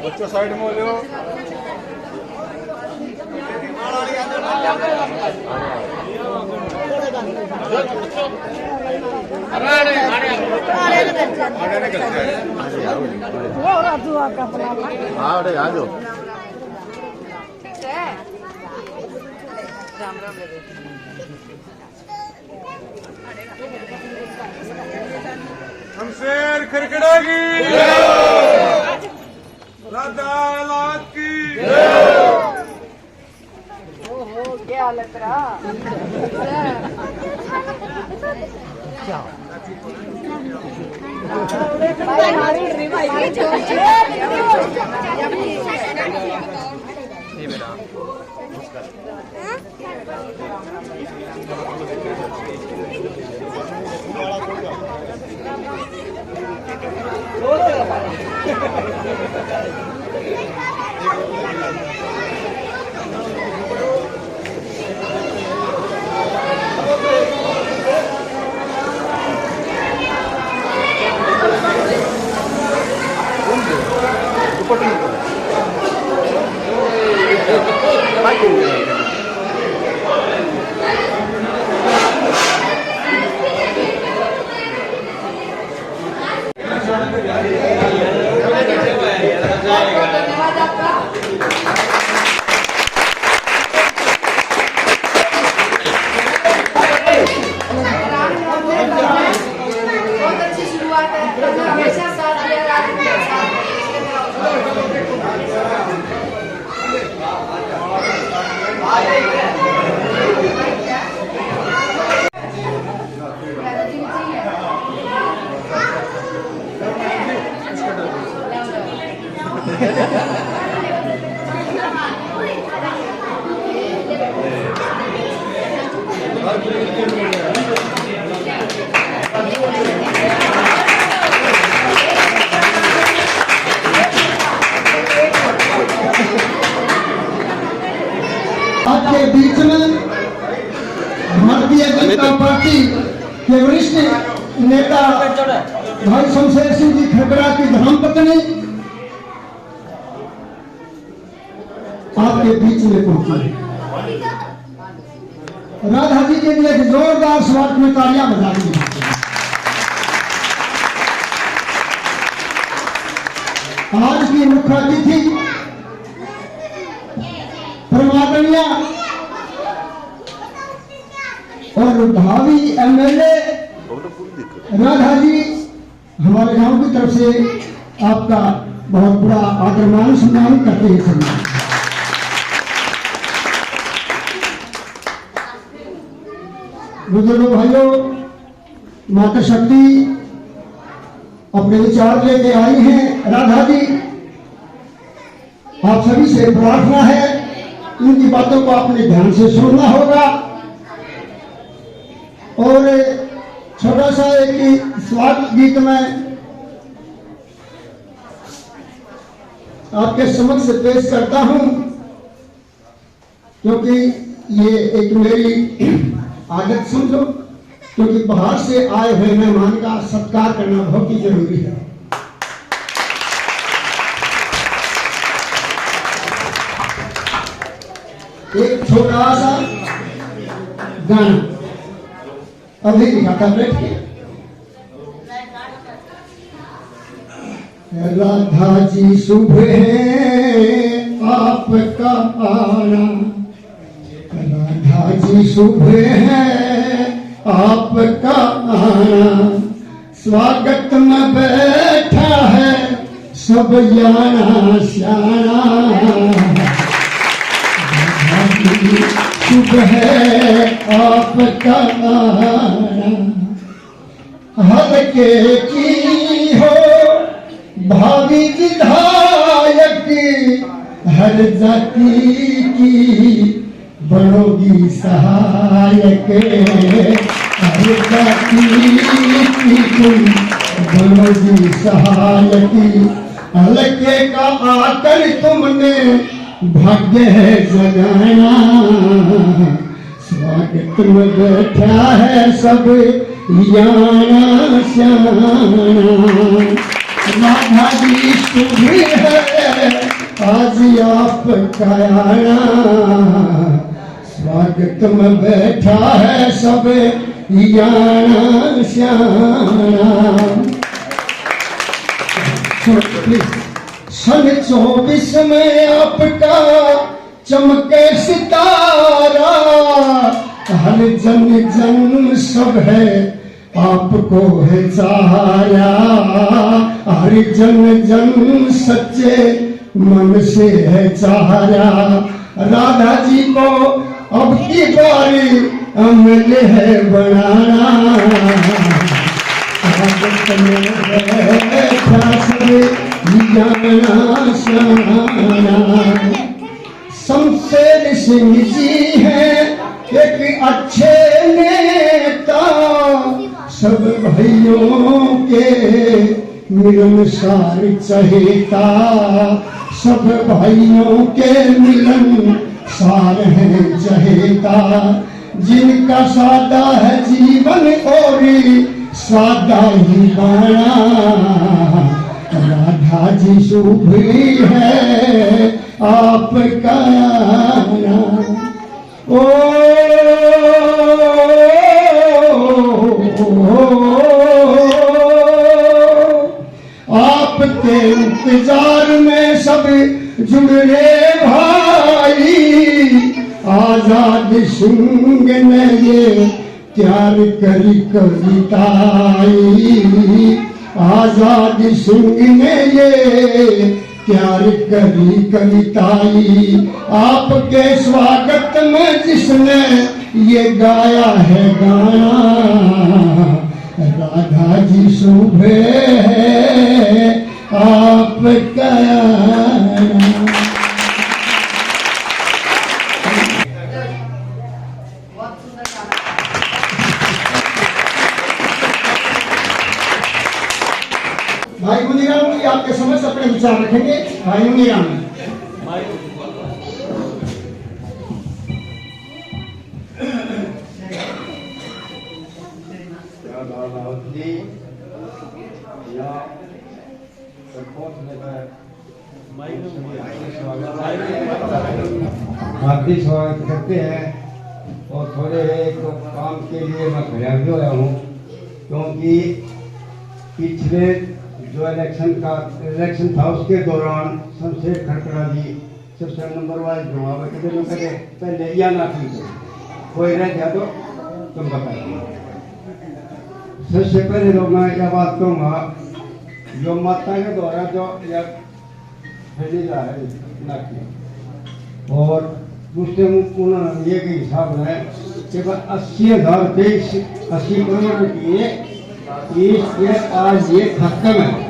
बच्चों साइड में हो लो। हाँ अरे आ जाओ। राम राम शमशेर खरकड़ा की राधा लाल की। ओहो क्या हालत रहा। आपके बीच में भारतीय जनता पार्टी के वरिष्ठ नेता भाई शमशेर सिंह जी खरकड़ा की धर्मपत्नी आपके बीच में पहुंची। राधा जी के लिए एक जोरदार स्वागत में तालियां बजा दी। आज की मुख्य अतिथि परमात्मा और भावी एमएलए राधा जी हमारे गांव की तरफ से आपका बहुत बड़ा आदर मान सम्मान करते हैं। सम्मान बुजुर्ग भाइयों, माता शक्ति अपने विचार लेके आई हैं। राधा जी आप सभी से प्रार्थना है इनकी बातों को आपने ध्यान से सुनना होगा और छोटा सा एक स्वागत गीत में आपके समक्ष पेश करता हूं, क्योंकि ये एक मेरी आदत समझो, क्योंकि बाहर से आए हुए मेहमान का सत्कार करना बहुत ही जरूरी है। एक छोटा सा गाना अभी दिखाता बैठ के। राधा जी शुभ है आपका आना, राधा जी शुभ है आपका आना, स्वागत में बैठा है सब याना श्याना। शुभ है आपका आना, हल्के की हो भावी विधायक, हर जाति की बनोगी सहायक, हर जाति की तुम बनोगी सहायक। हल्के का आकर तुमने भाग्य है जगाना, स्वागत में बैठा है सब याना श्याना। राधा जी शुभ है आज आपका आना, स्वागत में बैठा है सब याना श्याना। सन 24 में आपका चमके सितारा, हर जन जन सब है आपको है चारा, हर जन जन सच्चे मन से है चारा। राधा जी को अब की बारी अमल है बनाना, स्वागत में बैठा सब याना श्याना। शमशेर सिंह जी हैं एक अच्छे नेता, सब भाइयों के मिलनसार चहेता, सब भाइयों के मिलनसार हैं चहेता। जिनका सादा है जीवन और सादा ही गाना, राधा जी शुभ है आपका आना। ओ आपके इंतजार में सब जुड़े भाई, आजाद सिंह ने ये प्यार करी कविताई, आजाद सिंह ने ये प्यार करी कविताई। आपके स्वागत में जिसने ये गाया है गाना, राधा जी शुभ है आपका आना। भाई मुनिराम जी आपके समझ अपने विचार रखेंगे। भाई मुनिराम हार्दिक स्वागत करते हैं। और थोड़े एक काम के लिए मैं खड़ा भी होया हूँ, क्योंकि पिछले जो इलेक्शन था उसके दौरान शमशेर खड़कड़ा जी सबसे नंबर वाइज चुनाव के पहले या ना कोई रह गया तो तुम बताइए। सबसे पहले तो मैं यह बात कहूँगा, जो माता के द्वारा जो यह फैलीला है नाकी, और दूसरे उन्होंने ये के हिसाब है कि 80,000 रुपये 80 करोड़ रुपये इसके आज ये खत्म है।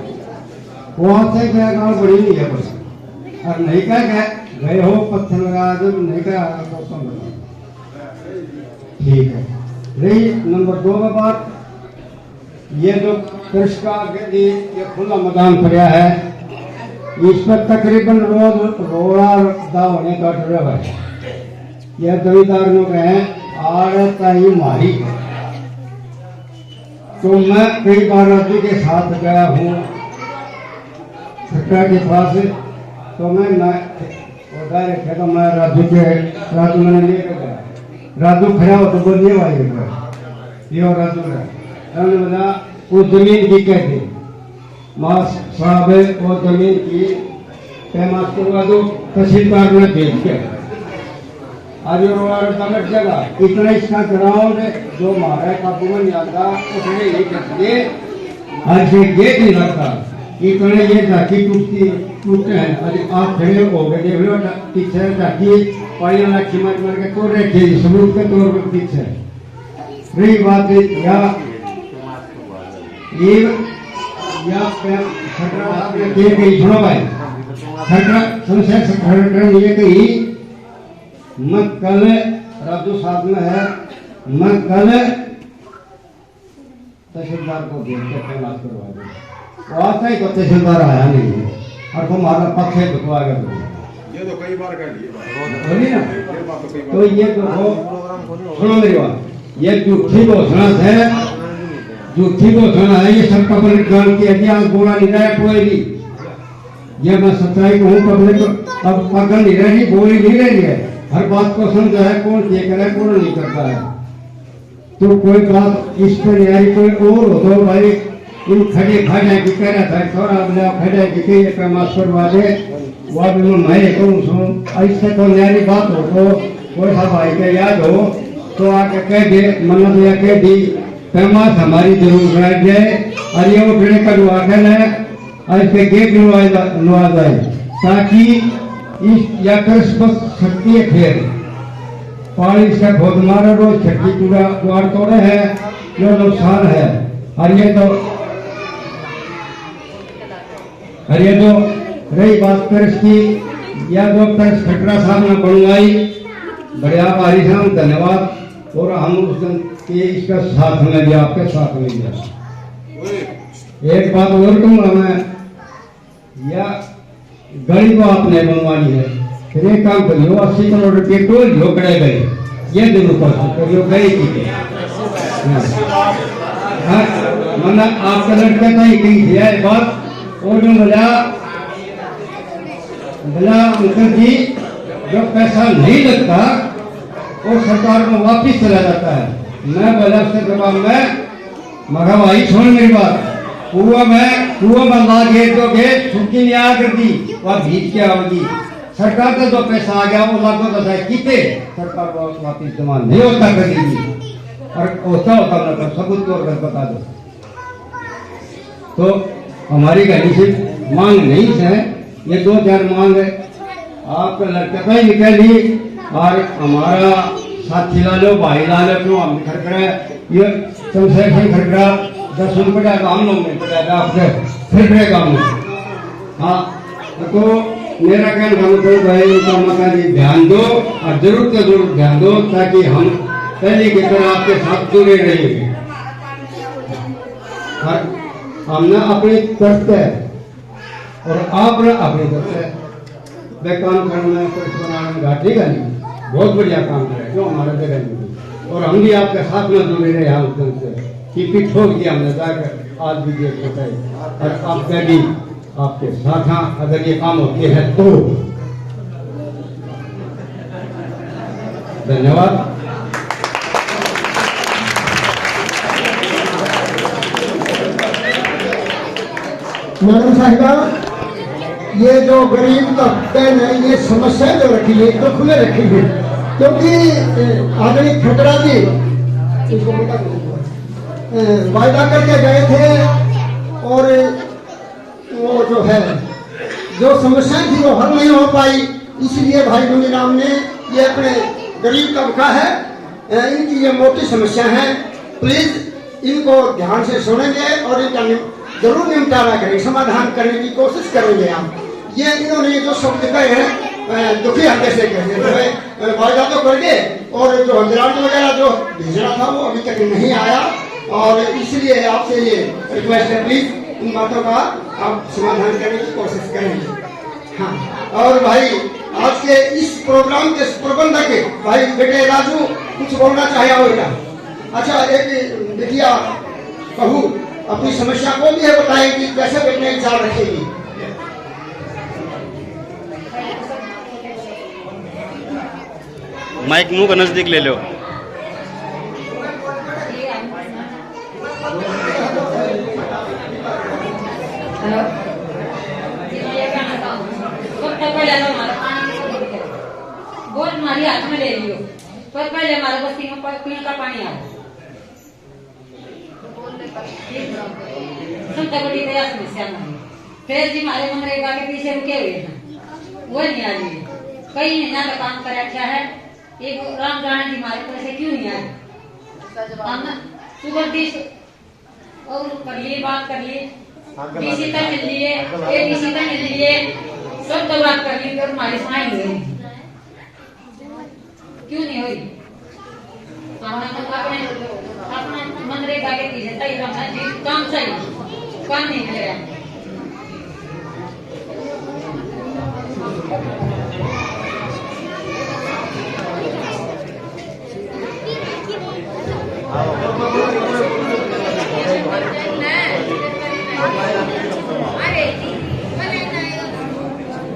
वहाँ से क्या गाँव बड़ी नहीं है बस, और नहीं क्या गए हो पत्थर लगा दो, नहीं क्या तो समझ ठीक है। रही नंबर 2 में बात, ये जो पुरस्कार के लिए ये खुला मैदान पड़ा है, इस पर तकरीबन रोज रोड़ा दा होने का डर है। यह जमींदार लोग हैं आड़ता ही मारी। तो मैं कई बार राजू के साथ गया हूँ सरकार के पास, तो मैं डायरेक्ट है तो मैं राजू मैंने लेकर गया। राजू खड़ा हो तो बोलिए भाई ये और राजू है बोला वो जमीन की कहते मास साहब वो जमीन की पैमाश करवा दो, तहसीलदार ने भेज के आज तलट जगह इतना इसका ग्राउंड जो हमारा काबू में नहीं आता उसने ये कहते आज ये गेट नहीं लगता, इतने ये झाकी टूटते हैं। आज आप खड़े हो गए देख लो पीछे झाकी पानी वाला खिमर मर के तोड़ रखे सबूत के तौर पर पीछे। रही बात या सुनो भाई ये कही मैं कल राजू साहब में है, मैं कल तहसीलदार को भेज के पैमाश करवा दूँ। आता ही तो तहसीलदार आया नहीं है और वो हमारा पक्ष है बतवा गया। ये तो कई बार कह लिए बोली ना, तो ये देखो सुनो मेरी बात, ये झूठी घोषणा है झूठी घोषणा है, ये सब पब्लिक काम किया कि आज बोला नहीं रहा कोई भी। ये मैं सच्चाई कहूँ, पब्लिक अब पकड़ नहीं रही, बोली नहीं रही है, हर बात को समझा है कौन ये करे कौन नहीं करता है। तो कोई बात इस पर नहीं आई, कोई और हो तो भाई इन खड़े खड़े की कह रहा था थोड़ा बड़ा खड़े की के एक मास्टर वाले वो भी मैं कहूँ सुन ऐसे तो नई बात हो तो कोई सा भाई के याद हो तो आके कह दे, मतलब यह कह दी पैमास हमारी जरूर रह जाए और ये उठने का दुआखन है ऐसे गेट लुआ जाए ताकि इस या बस शक्ति खेल पानी से खोद मारा रोज छठी पूरा द्वार तोड़े है जो नुकसान है। और ये तो रही बात प्रेस की, या जो प्रेस खटरा साहब ने बनवाई बड़े आभारी हैं, धन्यवाद। और हम उस दिन के इसका साथ में दिया, आपके साथ में दिया। एक बात और कहूँगा मैं, या गली को आपने बनवानी है, फिर एक काम करियो 80 करोड़ रुपये टोल लो करे गए, ये जरूर करियो गई की मैंने आपका लड़का का ही कही थी बात। और जो बोला अंकल जी जो पैसा नहीं लगता वो सरकार में वापिस चला जाता है। मैं बोला उससे जवाब में मगर भाई छोड़ मेरी बात, कुआं में ला घेर दोगे छुट्टी नहीं आ कर दी वह भीज के आओगी। सरकार का जो पैसा आ गया वो लाखों का है कितने सरकार को वापिस जमा नहीं होता करेगी, और होता मतलब सबूत तौर पर बता दो। तो हमारी गली से मांग नहीं है, ये 2-4 मांग है आपका लड़का का ही निकल ली और हमारा साथी ला लो भाई ला लो क्यों हम खड़खड़ा ये चंद्रशेखर खड़खड़ा 10 रुपया काम लोग में पड़ेगा आपके खड़खड़े काम में। हाँ तो मेरा कहना हम तो भाई उनका मकान ध्यान दो और जरूर से जरूर ध्यान दो ताकि हम पहले की तरह आपके साथ जुड़े रहेंगे। हमने अपनी तरफ है और आपने अपनी तरफ है वे काम करने में बनाने में घाटी का नहीं बहुत बढ़िया काम करे क्यों हमारे जगह में, और हम भी आपके साथ में जुड़े रहे हैं उस दिन से कि ठोक दिया हमने जाकर आज भी देख सकते हैं और आप भी आपके साथ हैं अगर ये काम होते हैं तो। धन्यवाद। मैडम साहिबा ये जो गरीब तबके ने ये समस्या जो रखी है तो खुले रखी है क्योंकि आदमी खटरा जी वायदा करके गए थे और वो जो है जो समस्या थी वो हल नहीं हो पाई, इसलिए भाई मुनि राम ने ये अपने गरीब तबका है इनकी ये मोटी समस्या है, प्लीज इनको ध्यान से सुनेंगे और इनका जरूर निपटारा करेंगे, समाधान करने की कोशिश करेंगे हम। ये इन्होंने जो शब्द कहे हैं दुखी हल्के से कहे वायदा तो कर गए और जो ग्रांट वगैरह जो भेजना था वो अभी तक नहीं आया, और इसलिए आपसे ये रिक्वेस्ट है प्लीज इन बातों का आप समाधान करने की कोशिश करेंगे। हाँ और भाई आज के इस प्रोग्राम के प्रबंधक भाई बेटे राजू कुछ बोलना चाहे होगा। अच्छा एक बिटिया कहूँ अपनी समस्या को भी है बताएं कि कैसे बैठने की चाल रखेगी। माइक मुंह का नजदीक ले लो। बोल हमारी हाथ में ले लियो पर पहले हमारे बस्ती में पीने का पानी आ सुनता बड़ी दया समस्या नहीं फिर जी हमारे मनरेगा के पीछे रुके हुए हैं वो नहीं आ रही कई महीना का काम कर रखा है, एक राम जाने जी हमारे पैसे क्यों नहीं आए। हम सुबह 20 और कर लिए बात कर लिए डीसी तक मिल लिए एडीसी तक मिल लिए सब तो बात कर ली और हमारी सुनाई हुई क्यों नहीं हुई। अपने मनरेगा के पीछे सही काम सही काम नहीं मिल रहा।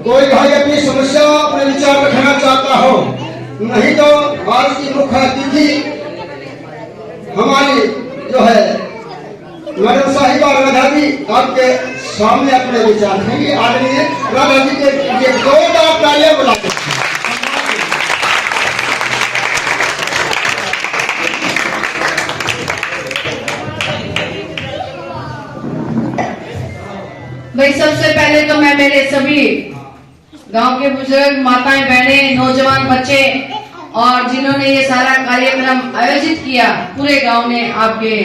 कोई भाई अपनी समस्या अपने विचार रखना चाहता हो, नहीं तो आज की मुख्य अतिथि हमारी जो है मैडम साहिबा राधा जी आपके सामने अपने विचार देंगे। आदरणीय राधा जी के लिए जोरदार तालियां बुलाते हैं। भाई सबसे पहले तो मैं मेरे सभी गांव के बुजुर्ग, माताएं, बहनें, नौजवान, बच्चे और जिन्होंने ये सारा कार्यक्रम आयोजित किया पूरे गांव में आपके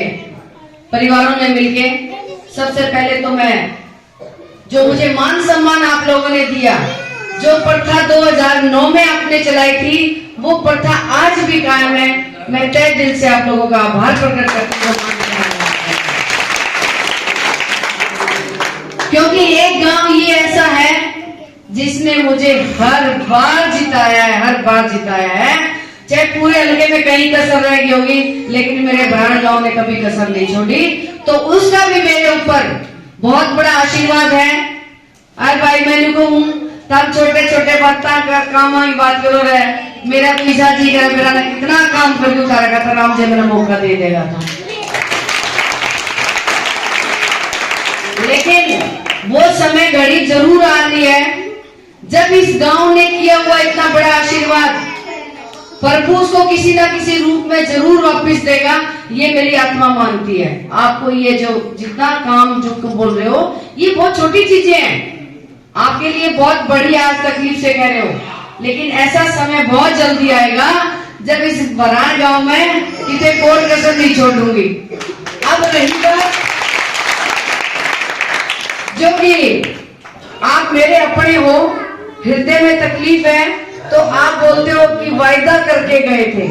परिवारों ने मिलके, सबसे पहले तो मैं जो मुझे मान सम्मान आप लोगों ने दिया, जो प्रथा 2009 में आपने चलाई थी वो प्रथा आज भी कायम है। मैं तहे दिल से आप लोगों का आभार प्रकट करती हूँ, क्योंकि एक गांव ये ऐसा है जिसने मुझे हर बार जिताया है, चाहे पूरे हल्के में कहीं कसर रह गई होगी, लेकिन मेरे भराड़ गांव ने कभी कसर नहीं छोड़ी। तो उसका भी मेरे ऊपर बहुत बड़ा आशीर्वाद है। अरे भाई मैंने को हूँ तब छोटे छोटे बातें का काम की बात करो रहे, मेरा पिता जी का मेरा ने कितना काम करके उतारा था, राम जी मेरा मौका दे देगा था। लेकिन वो समय घड़ी जरूर आ रही है जब इस गांव ने किया हुआ इतना बड़ा आशीर्वाद प्रभु उसको किसी ना किसी रूप में जरूर वापस देगा, ये मेरी आत्मा मानती है। आपको ये जो जितना काम जो बोल रहे हो ये बहुत छोटी चीजें हैं, आपके लिए बहुत बड़ी आज तकलीफ से कह रहे हो, लेकिन ऐसा समय बहुत जल्दी आएगा जब इस बराड़ गांव में किसी कोई कसर नहीं छोड़ूंगी। अब रही बात जो कि आप मेरे अपने हो, हृदय में तकलीफ है, तो आप बोलते हो कि वायदा करके गए थे।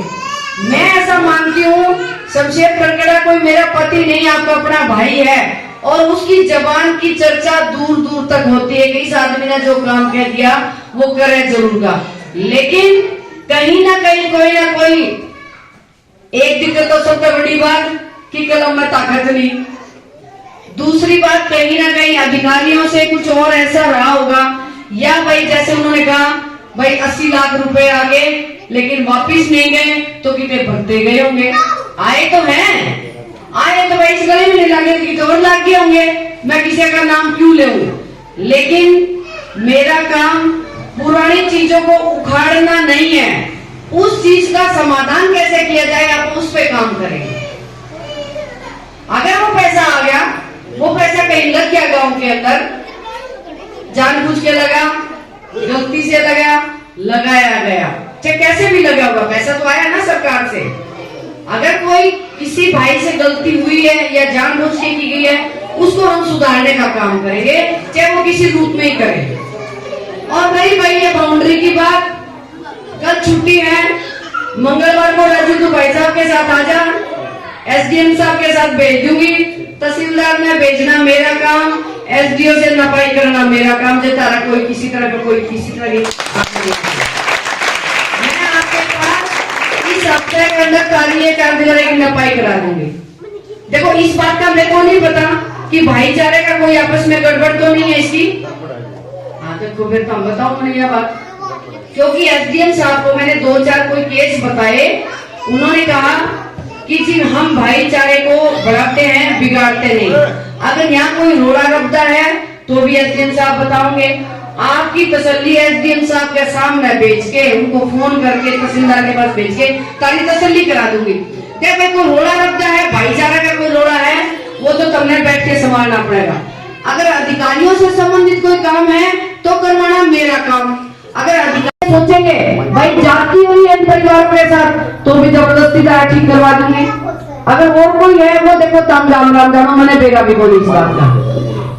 मैं ऐसा मानती हूँ शमशेर खड़गड़ा कोई मेरा पति नहीं, आपका अपना भाई है, और उसकी जबान की चर्चा दूर दूर तक होती है कि इस आदमी ने जो काम कह दिया वो करे जरूर का। लेकिन कहीं ना कहीं कोई ना कोई एक दिक्कत तो सबसे बड़ी बात कि कलम में ताकत नहीं, दूसरी बात कहीं ना कहीं अधिकारियों से कुछ और ऐसा रहा होगा, या भाई जैसे उन्होंने कहा भाई 80 लाख रुपए आ गए लेकिन वापिस नहीं गए तो कितने भरते गए होंगे। आए तो हैं, आए तो भाई इस गले में नहीं लगे कि और लाग गए होंगे, मैं किसी का नाम क्यों ले। लेकिन मेरा काम पुरानी चीजों को उखाड़ना नहीं है, उस चीज का समाधान कैसे किया जाए आप उस पे काम करेंगे। अगर वो पैसा आ गया, वो पैसा कहीं लग गया गांव के अंदर, जानबूझ के लगा, गलती से लगा, लगाया गया, चाहे कैसे भी लगा होगा, पैसा तो आया ना सरकार से। अगर कोई किसी भाई से गलती हुई है या जानबूझ के की गई है, उसको हम सुधारने का काम करेंगे, चाहे वो किसी रूप में ही करे। और भाई ये बाउंड्री की बात, कल छुट्टी है, मंगलवार को राजू तो भाई साहब के साथ आ जा, एसडीएम साहब के साथ भेज दूंगी, तहसीलदार में भेजना मेरा काम, एसडीओ से नपाई करना मेरा काम, जो तारा कोई किसी तरह का कोई किसी तरह की मैं आपके पास इस हफ्ते के अंदर कार्य 4 दिन की नपाई करा दूंगी। देखो इस बात का मेरे को नहीं पता कि भाईचारे का कोई आपस में गड़बड़ तो नहीं है इसकी। हाँ तो फिर तो बताओ मैंने यह बात, क्योंकि एसडीएम साहब को मैंने 2-4 कोई केस बताए, उन्होंने कहा कि जी हम भाईचारे को बढ़ाते हैं, बिगाड़ते नहीं। अगर यहाँ कोई रोड़ा रखता है तो भी एसडीएम साहब बताओगे, आपकी तसल्ली एसडीएम साहब के सामने बेच के, उनको फोन करके तहसीलदार के पास भेज के तारी तसल्ली करा दूंगी। क्या भाई कोई रोड़ा रखता है, भाईचारा का कोई रोड़ा है, वो तो तुमने बैठ के संभालना पड़ेगा। अगर अधिकारियों से संबंधित कोई काम है तो करवाना मेरा काम। अगर अधिकारी सोचेंगे भाई जाती हुई इन परिवार के साथ, तो भी जबरदस्ती ठीक करवा दूंगी। अगर और कोई है वो देखो तम राम जानो, मैंने बेगा भी बोली इस बात का।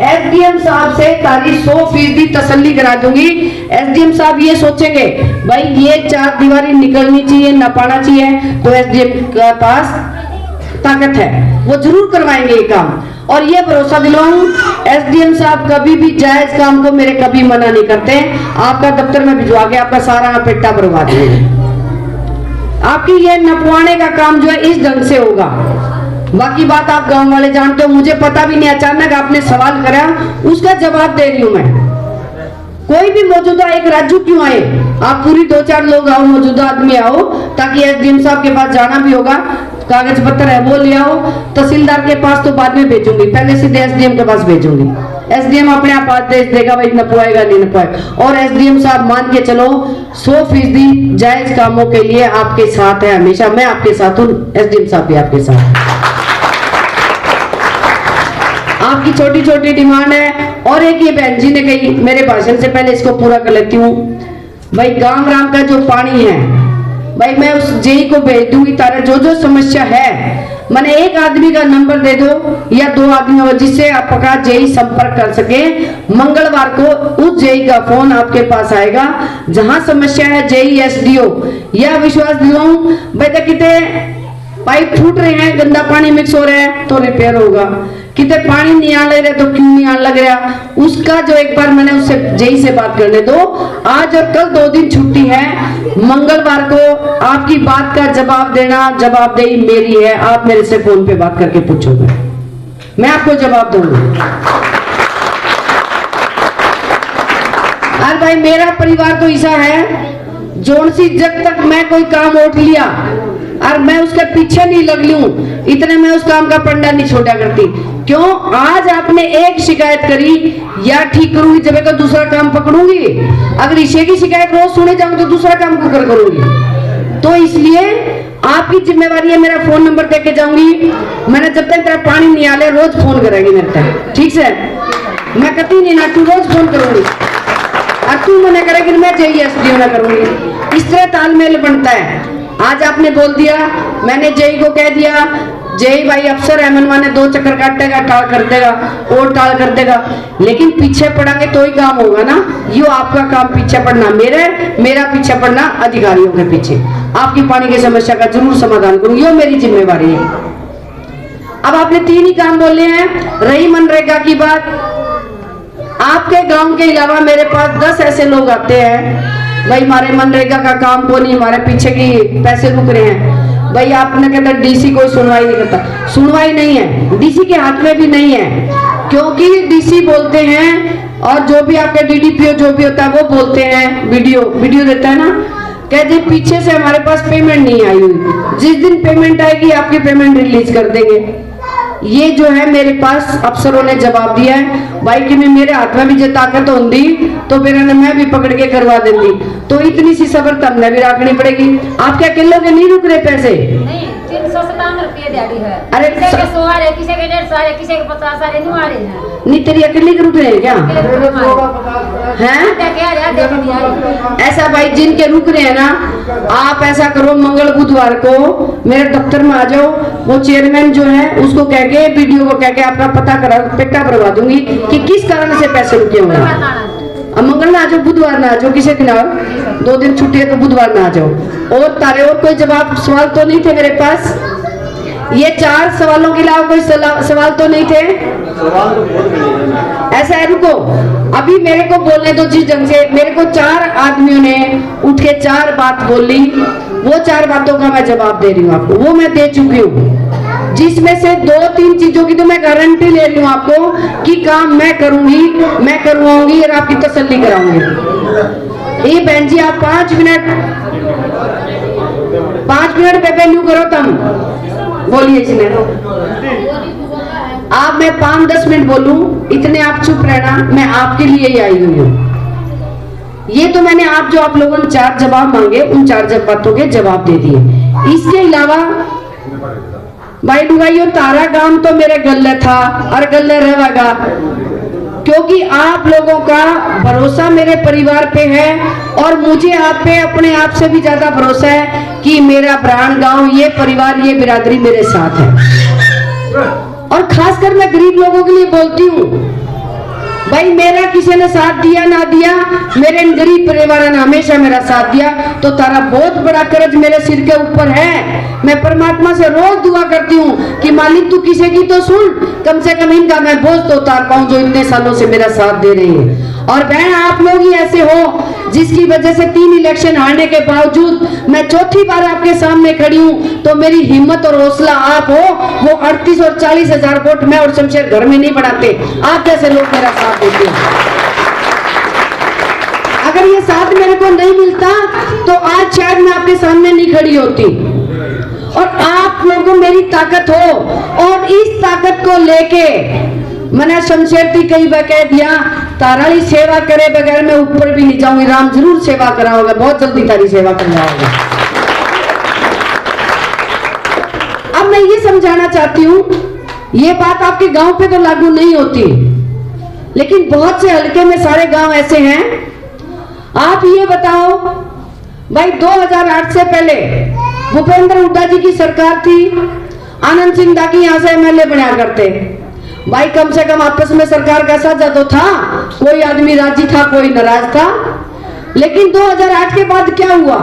एसडीएम साहब से तारी 100% तसल्ली करा दूंगी। एसडीएम साहब ये सोचेंगे भाई ये 4 दीवारी निकलनी चाहिए, नपाना चाहिए, तो एसडीएम के पास ताकत है, वो जरूर करवाएंगे ये काम। और ये भरोसा दिलाऊं, एसडीएम साहब कभी भी जायज काम को मेरे कभी मना नहीं करते। आपका दफ्तर में भिजवा के आपका सारा पेट्टा भरवा देंगे। आपकी ये नपवाने का काम जो है इस ढंग से होगा। बाकी बात आप गांव वाले जानते हो, मुझे पता भी नहीं, अचानक आपने सवाल करा उसका जवाब दे रही हूं मैं। कोई भी मौजूदा एक राजू क्यों आए, आप पूरी 2-4 लोग आओ, मौजूदा आदमी आओ, ताकि एसडीएम साहब के पास जाना भी होगा, कागज पत्र है वो ले आओ। तहसीलदार के पास तो बाद में भेजूंगी, पहले सीधे एसडीएम के पास भेजूंगी। एसडीएम अपने आप आदेश देगा भाई नपवाएगा नहीं नपवाएगा। और एसडीएम साहब मान के चलो 100% जायज कामों के लिए आपके साथ है हमेशा। मैं आपके साथ हूँ, एसडीएम साहब भी आपके साथ। आपकी छोटी छोटी डिमांड है। और एक ये बहन जी ने कही मेरे भाषण से पहले, इसको पूरा कर लेती हूँ। भाई गांव राम का जो पानी है भाई मैं उस जेई को भेज दूंगी, तारा जो जो समस्या है मैंने एक आदमी का नंबर दे दो या 2 आदमी जिससे आपका जेई संपर्क कर सके। मंगलवार को उस जेई का फोन आपके पास आएगा। जहां समस्या है जेई एसडीओ या विश्वास दिलाऊं भाई कितने पाइप फूट रहे हैं, गंदा पानी मिक्स हो रहा है तो रिपेयर होगा, कितने पानी नहीं आने लग रहे तो क्यों नहीं आने लग रहा, उसका जो एक बार मैंने उससे जेई से बात करने दो। आज और कल 2 दिन छुट्टी है, मंगलवार को आपकी बात का जवाब देना जवाबदेही मेरी है। आप मेरे से फोन पे बात करके पूछोगे, मैं आपको जवाब दूंगा। और भाई मेरा परिवार तो ऐसा है जोन सी जब तक मैं कोई काम उठ लिया और मैं उसके पीछे नहीं लग लूं इतने मैं उस काम का पंडा नहीं छोड़ा करती। क्यों? आज आपने एक शिकायत करी या ठीक करूंगी जब का दूसरा काम पकड़ूंगी, अगर इसे की शिकायत रोज सुने जाऊंगी तो दूसरा काम को कर करूंगी। तो इसलिए आपकी जिम्मेवारी है, मेरा फोन नंबर देके जाऊंगी। मैंने जब तक तेरा पानी नहीं आले रोज फोन करेगी मेरे तक, ठीक से? मैं कती नहीं ना, तू रोज फोन करूंगी और तू मना करेगी मैं जेई एसडीओ ना करूंगी। इस तरह तालमेल बनता है। आज आपने बोल दिया, मैंने जेई को कह दिया, जेई भाई अफसर है, मनवाने 2 चक्कर काटेगा, टाल कर देगा और टाल कर देगा, लेकिन पीछे पड़ांगे तो ही काम होगा ना। यो आपका काम पीछे पड़ना मेरा पीछे पड़ना अधिकारियों के पीछे। आपकी पानी की समस्या का जरूर समाधान करूँ, यो मेरी जिम्मेवारी है। अब आपने 3 ही काम बोले हैं। रही मनरेगा की बात, आपके गांव के अलावा मेरे पास 10 ऐसे लोग आते हैं भाई हमारे मनरेगा का काम को नहीं, हमारे पीछे की पैसे रुक रहे हैं। भाई आपने कहता डीसी कोई सुनवाई नहीं करता, सुनवाई नहीं है, डीसी के हाथ में भी नहीं है, क्योंकि डीसी बोलते हैं और जो भी आपके डीडीपीओ जो भी होता है वो बोलते हैं, वीडियो देता है ना, कहते पीछे से हमारे पास पेमेंट नहीं आई हुई, जिस दिन पेमेंट आएगी आपकी पेमेंट रिलीज कर देंगे। ये जो है मेरे पास अफसरों ने जवाब दिया है भाई कि मैं मेरे हाथ में भी जो ताकत होती तो फिर मैं भी पकड़ के करवा देती। तो इतनी सी सब्र तमने भी रखनी पड़ेगी। आप क्या किलो के नहीं रुक रहे पैसे? नहीं, 357 रुपये दिहाड़ी है। अरे किसी के 100 आ रहे, किसी के 150 आ रहे, किसी के 50 आ रहे, नहीं आ रहे हैं। नहीं तेरी अकेले के रुक रहे हैं क्या? हैं? ऐसा भाई जिनके रुक रहे हैं ना, आप ऐसा करो मंगल बुधवार को मेरे दफ्तर में आ जाओ, वो चेयरमैन जो है उसको कह के वीडियो को कह के आपका पता करा पेटा करवा दूंगी कि किस कारण से पैसे रुके हुए हैं। अब मंगल ना आ जाओ, बुधवार ना आ जाओ, किसी दिन आओ, 2 दिन छुट्टी है तो बुधवार ना आ जाओ। और तारे और कोई जवाब सवाल तो नहीं थे मेरे पास? ये 4 सवालों के अलावा कोई सवाल तो नहीं थे? ऐसा है, रुको अभी मेरे को बोलने दो। जिस ढंग से मेरे को 4 आदमियों ने उठ के 4 बात बोली, वो 4 बातों का मैं जवाब दे रही हूँ आपको, वो मैं दे चुकी हूँ, जिसमें से 2-3 चीजों की तो मैं गारंटी ले रही हूँ आपको कि काम मैं करूंगी, मैं करवाऊंगी और आपकी तसल्ली कराऊंगी। ये बहन जी आप 5 मिनट पे वैल्यू करो, तुम बोलिए इसमें आप, मैं 5-10 मिनट बोलूं, इतने आप चुप रहना, मैं आपके लिए ही आई हुई हूँ। ये तो मैंने आप लोगों ने 4 जवाब मांगे, उन 4 बातों के जवाब दे दिए। इसके अलावा भाई लुगाइयों तारा काम तो मेरे गले था और गले रहेगा, क्योंकि आप लोगों का भरोसा मेरे परिवार पे है और मुझे आप पे अपने आप से भी ज्यादा भरोसा है कि मेरा ब्रांड गांव, ये परिवार, ये बिरादरी मेरे साथ है। और खासकर मैं गरीब लोगों के लिए बोलती हूँ भाई, मेरा किसी ने साथ दिया ना दिया, मेरे गरीब परिवार ने हमेशा मेरा साथ दिया, तो तारा बहुत बड़ा कर्ज मेरे सिर के ऊपर है। मैं परमात्मा से रोज दुआ करती हूँ कि मालिक तू किसी की तो सुन, कम से कम इनका मैं बोझ तो उतार पाऊं जो इतने सालों से मेरा साथ दे रही है। और बहन आप लोग ही ऐसे हो जिसकी वजह से 3 इलेक्शन हारने के बावजूद मैं 4थी बार आपके सामने खड़ी हूँ, तो मेरी हिम्मत और हौसला आप हो। वो 38 और 40 हजार वोट मैं और शमशेर घर में नहीं बढ़ाते, आप जैसे लोग मेरा साथ देते हैं। अगर ये साथ मेरे को नहीं मिलता तो आज शायद मैं आपके सामने नहीं खड़ी होती। और आप लोगों को मेरी ताकत हो, और इस ताकत को लेके मैंने शमशेर थी कई बार कह दिया, ताराली सेवा करे बगैर मैं ऊपर भी नहीं जाऊंगी। राम जरूर सेवा कराओगे, बहुत जल्दी तारी सेवा करवाओगे। अब मैं ये समझाना चाहती हूँ, ये बात आपके गांव पे तो लागू नहीं होती, लेकिन बहुत से हलके में सारे गांव ऐसे हैं। आप ये बताओ भाई, 2008 से पहले भूपेंद्र हुड्डा जी की सरकार थी, आनंद सिंह दागी यहाँ से एमएलए बनाया करते भाई। कम से कम आपस में सरकार का साझा तो था, कोई आदमी राजी था, कोई नाराज था। लेकिन 2008 के बाद क्या हुआ,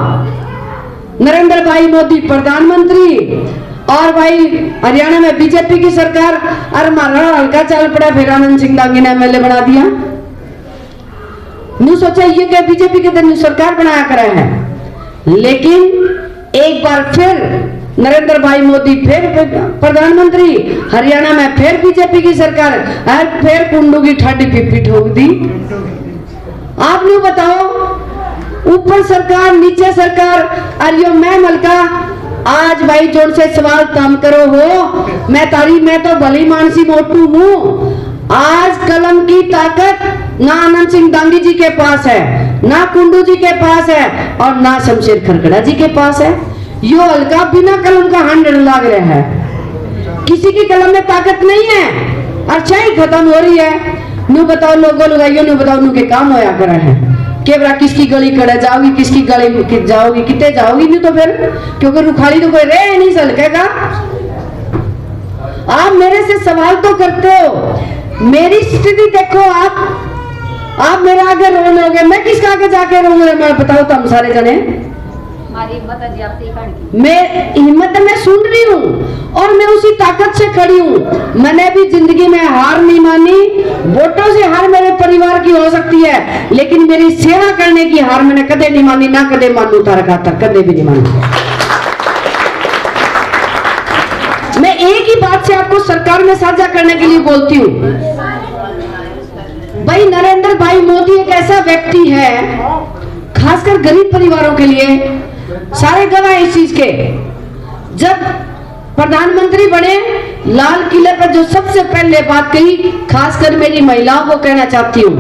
नरेंद्र भाई मोदी प्रधानमंत्री, और भाई हरियाणा में बीजेपी की सरकार, और हमारा हल्का चल पड़ा, फिर आनंद सिंह दागी ने एमएलए बना दिया। न्यू सोचा ये क्या बीजेपी के दिन सरकार बनाया करा है, लेकिन एक बार फिर नरेंद्र भाई मोदी फिर प्रधानमंत्री, हरियाणा में फिर बीजेपी की सरकार, और फिर कुंडू की ठाडी पिप्पी ठोक दी। आप लोग बताओ, ऊपर सरकार नीचे सरकार, और यो मैं मलका आज भाई जोर से सवाल तम करो हो, मैं तो भली मानसी मोटू हूँ। आज कलम की ताकत ना आनंद सिंह दांगी जी के पास है, ना कुंडू जी के पास है, और ना शमशेर खरगड़ा जी के पास है। यो हल्का बिना कलम का हंड्रेड लाग रहा है, किसी की कलम में ताकत नहीं है, अच्छाई खत्म हो रही है। नू बताओ लोगों लगाइयो, नू बताओ नू के काम होया करा है, केवरा किसकी गली कड़े जाओगी, किसकी गली में जाओगी, कितने जाओगी, नहीं तो फिर क्योंकि रुखाली तो कोई रह नहीं सकेगा। आप मेरे से सवाल तो करते हो, मेरी स्थिति देखो। आप मेरे आगे रोन लोगे, मैं किसका आगे जाके रोऊंगा, मैं बताओ तो हम सारे जने। मैं हिम्मत मैं सुन रही हूँ, और मैं उसी ताकत से खड़ी हूँ। मैंने भी जिंदगी में हार नहीं मानी। वोटों से हार मेरे परिवार की हो सकती है, लेकिन मेरी सेवा करने की हार मैंने कदे नहीं मानी, ना कदे मानू तारा खातर, कदे भी नहीं मानी। मैं एक ही बात से आपको सरकार में साझा करने के लिए बोलती हूँ भाई, नरेंद्र भाई मोदी एक ऐसा व्यक्ति है, खासकर गरीब परिवारों के लिए, सारे गवाह इस चीज के। जब प्रधानमंत्री बने, लाल किले पर जो सबसे पहले बात कही, खासकर मेरी महिलाओं को कहना चाहती हूँ,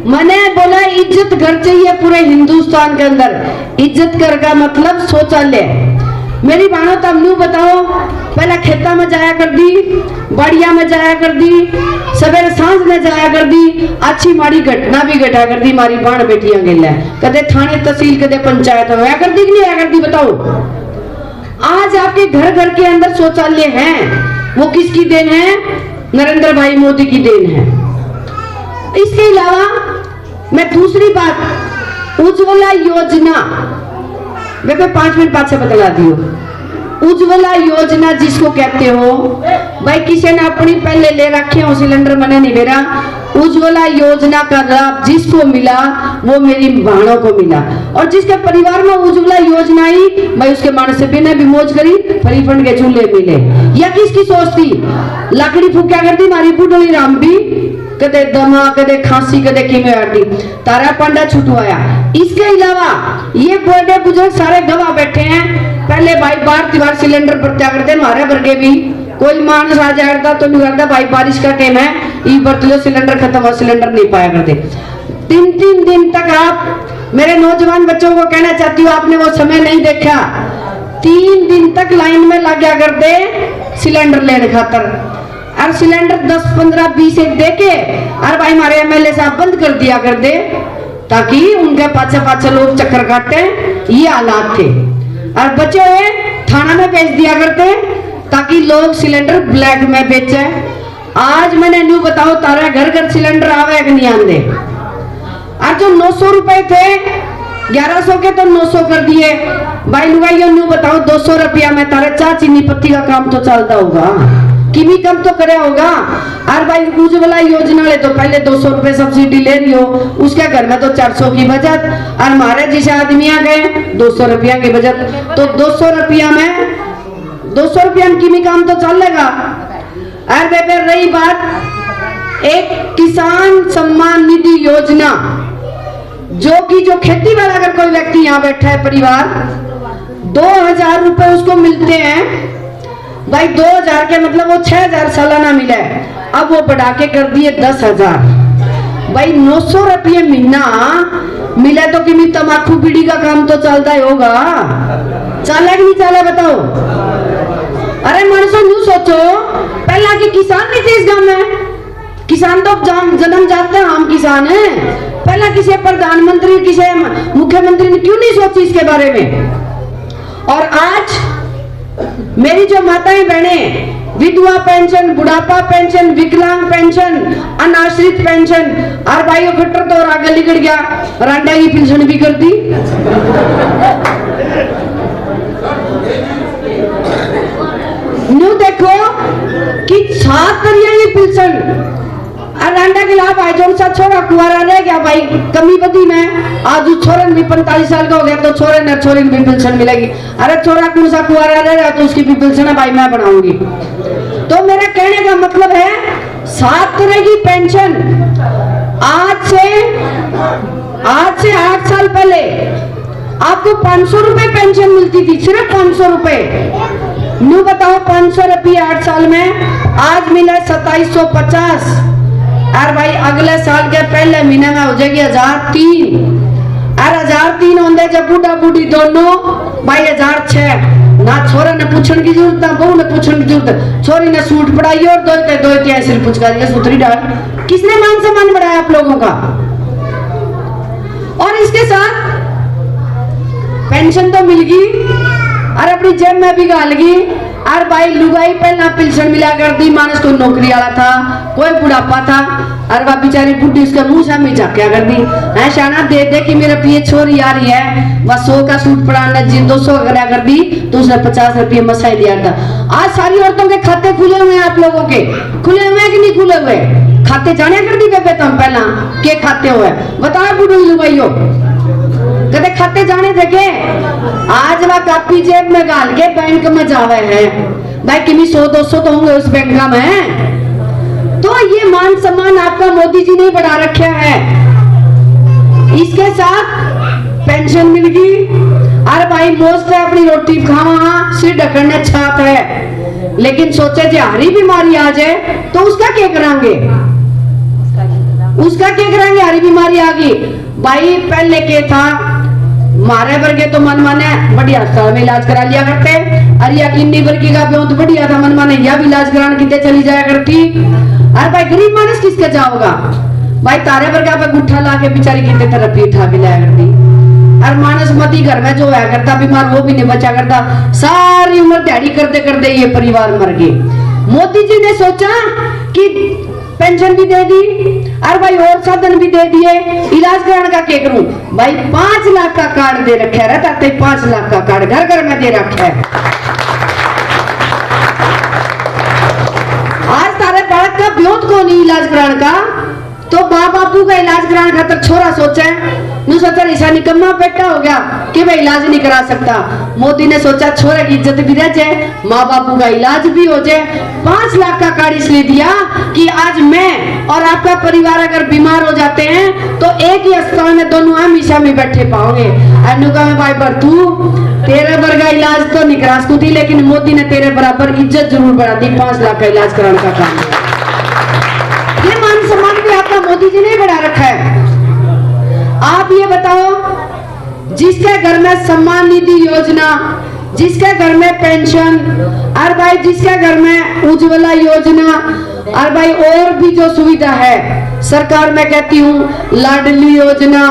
मैंने बोला इज्जत घर चाहिए पूरे हिंदुस्तान के अंदर। इज्जत घर का मतलब शौचालय। मेरी बहनों तब न्यू बताओ, पहले खेता में जाया कर दी, बाड़िया में जाया कर दी, सवेरे सांझ में जाया कर दी, अच्छी माड़ी घटना भी घटा कर दी। हमारी बाण बेटियां गिल है, कदे थाने तहसील कदे पंचायत होया कर दी कि नहीं आया कर दी, बताओ। आज आपके घर घर के अंदर शौचालय हैं, वो किसकी देन है? नरेंद्र भाई मोदी की देन है। इसके अलावा मैं दूसरी बात, उज्ज्वला योजना, देखो 5 मिनट बाद से बतला दियो। उज्ज्वला योजना जिसको कहते हो भाई, किसी ने अपनी पहले ले रखे हो सिलेंडर, मैंने नहीं मेरा। उज्ज्वला योजना का लाभ जिसको मिला वो मेरी बहनों को मिला, और जिसके परिवार में उज्ज्वला योजना आई भाई, उसके मानस से बिना भी मौज करी, फ्री फंड के चूल्हे मिले। या किसकी सोच थी, लकड़ी फूक्या करती मारी बुढ़ोली राम भी, कदे दमा, कदे खांसी, कदे कीमेटी, तारा पांडा छुटवाया। इसके अलावा ये बड़े बुजुर्ग सारे गवाह बैठे हैं, पहले भाई बार तिवार सिलेंडर प्रत्या करते, हमारे वर्गे भी कोई मानस आ जाएगा तो नहीं करता भाई, बारिश का टाइम है, ई बर्त लो, सिलेंडर खत्म हो, सिलेंडर नहीं पाया करते। 3-3 दिन तक आप मेरे नौजवान बच्चों को कहना चाहती हूँ, आपने वो समय नहीं देखा, 3 दिन तक लाइन में लग गया करते सिलेंडर लेने खातर, और सिलेंडर 10, 15, 20 देके और भाई हमारे एमएलए साहब बंद कर दिया करते, ताकि उनके पाछे लोग चक्कर काटते। ये हालात थे, और बचे हुए थाना में बेच दिया करते ताकि लोग सिलेंडर ब्लैक में बेचे। आज मैंने न्यू बताओ, तारा घर घर सिलेंडर आवे कि नहीं आंदे। और जो 900 रुपए थे, 1100 के तो 900 कर दिए भाई। लुगाइयो न्यू बताओ, 200 रुपया में तारा चाय चीनी पत्ती का काम तो चलता होगा, किमी कम तो करे होगा। और भाई उज्ज्वला योजना ले तो पहले 200 रुपए सब्सिडी ले रही हो, उसके घर में तो 400 की बचत, और हमारे जिस आदमी आ गए 200 रुपया की बचत, तो 200 रुपया में 200 रुपया में किमी काम तो चलेगा। और फिर रही बात एक किसान सम्मान निधि योजना, जो कि जो खेती वाला अगर कोई व्यक्ति यहाँ बैठा है परिवार, 2000 रुपए उसको मिलते हैं भाई। 2000 के मतलब वो 6000 सालाना मिला है, अब वो बढ़ा के कर दिए 10,000 भाई। 900 रुपये महीना मिला तो कि तम्बाकू बीड़ी का काम तो चलता ही होगा, चला कि नहीं चला बताओ। अरे मनुष्य यूं सोचो, पहला की किसान नहीं थे इस गांव में, किसान तो जन्म जाते हैं, हम किसान हैं। पहला किसी प्रधानमंत्री किसी मुख्यमंत्री ने क्यों नहीं सोची इसके बारे में। और आज मेरी जो माताएं बहने विधवा पेंशन, बुढ़ापा पेंशन, विकलांग पेंशन, अनाश्रित पेंशन, और भाई खट्टर तो और आगे निकल गया, रांडा की पेंशन भी कर दी। न्यू देखो कि 7 तरिया की पेंशन रांडा के लाभ आए। जो सा छोरा कुआरा रह गया भाई कमी बदी में, आज छोरन भी 45 साल का हो गया तो छोरन और छोरी भी पेंशन मिलेगी। अरे छोरा कौन सा कुआरा रह रहा तो उसकी भी पेंशन है भाई मैं बनाऊंगी। तो मेरा कहने का मतलब है 7 तरह की पेंशन आज से 8 साल पहले आपको 500 रुपए पेंशन मिलती थी, सिर्फ 500 रुपए। न्यू बताओ 500 रुपये 8 साल में, आज मिला 2750। और भाई अगले साल के पहले महीने में हो जाएगी 1003। और 1003 होंगे जब बूढ़ा बूढ़ी दोनों भाई 1006। ना छोरे ने पूछने की जरूरत, ना बहू ने पूछने की जरूरत। छोरी ने सूट पढ़ाई और दो सिर पुचका दिया सूत्री डाल। किसने मान सम्मान बढ़ाया आप लोगों का। और इसके साथ पेंशन तो मिल गई और अपनी जेब में भी गाल गई। और भाई लुगाई पहला पेंशन मिला कर दी, मानस कोई नौकरी वाला था, कोई बुढ़ापा था, और वह बेचारी बुढ़ी उसके मुंह से हमें झाकिया कर दी। शाना दे दे कि मेरे पिए छोरी आ रही है, वह 100 का सूट पड़ाना जी 200 का कर दी तो उसने 50 रुपये मसाई लिया था। आज सारी औरतों के खाते खुले हुए हैं, आप लोगों के खुले हुए हैं कि नहीं खुले हुए। खाते जाने कर दी बेबे तुम पहला के खाते हुए बताओ बुढ़ी लुगाइयो कदे खाते जाने थे के। आज वह कापी जेब में गाल के बैंक में जावे है भाई, किमी 100-200 तो होंगे उस बैंक में। तो ये मान सम्मान आपका मोदी जी ने बढ़ा रखा है। इसके साथ पेंशन मिल गई और भाई मोस्ट है अपनी रोटी खावा, सिर ढकने छाप है। लेकिन सोचे जो हरी बीमारी आ जाए तो उसका क्या करांगे, उसका क्या करांगे। हरी बीमारी आ गई भाई, पहले के था मारे वर्गे तो मन माने बढ़िया अस्पताल में इलाज करा लिया करते। अरे या किन्नी वर्गी का तो बढ़िया था, मन माने यह भी इलाज कराने कितने चली जाया करती। अरे भाई गरीब मानस किसके जाओगा भाई, तारे वर्गा पे गुट्ठा ला के बेचारी कितने थेरेपी उठा के लाया करती। और मानस मती घर में जो है करता बीमार वो भी नहीं बचा करता, सारी उम्र दिहाड़ी करते करते ये परिवार मर गए। मोदी जी ने सोचा कि पेंशन भी दे दी और भाई और साधन भी दे दिए, इलाज कराने का क्या करूं भाई। 5 लाख का कार्ड दे रखा रहता, 5 लाख का कार्ड घर घर में दे रखा है। आज तारे बालक का ब्योत को नहीं इलाज कराने का, तो माँ बापू का इलाज कराने खातर छोरा सोचा सोचा ऐसा निकम्मा बेटा हो गया कि भाई इलाज नहीं करा सकता। मोदी ने सोचा छोरे की इज्जत भी रह जाए, माँ बापू का इलाज भी हो जाए। 5 लाख का कार्ड इसलिए दिया कि आज मैं और आपका परिवार अगर बीमार हो जाते हैं तो एक ही अस्पताल में दोनों हमेशा में बैठे पाओगे। अनुका में भाई पर तू तेरे वर्गा इलाज तो नहीं करा सकती, लेकिन मोदी ने तेरे बराबर इज्जत जरूर बढ़ा दी। 5 लाख का इलाज कराने का काम, ये मान सम्मान भी आपका मोदी जी ने बढ़ा रखा है। आप ये बताओ जिसके घर में सम्मान निधि योजना, जिसके घर में पेंशन, और भाई जिसके घर में उज्ज्वला योजना, और भाई और भी जो सुविधा है सरकार, मैं कहती हूँ लाडली योजना,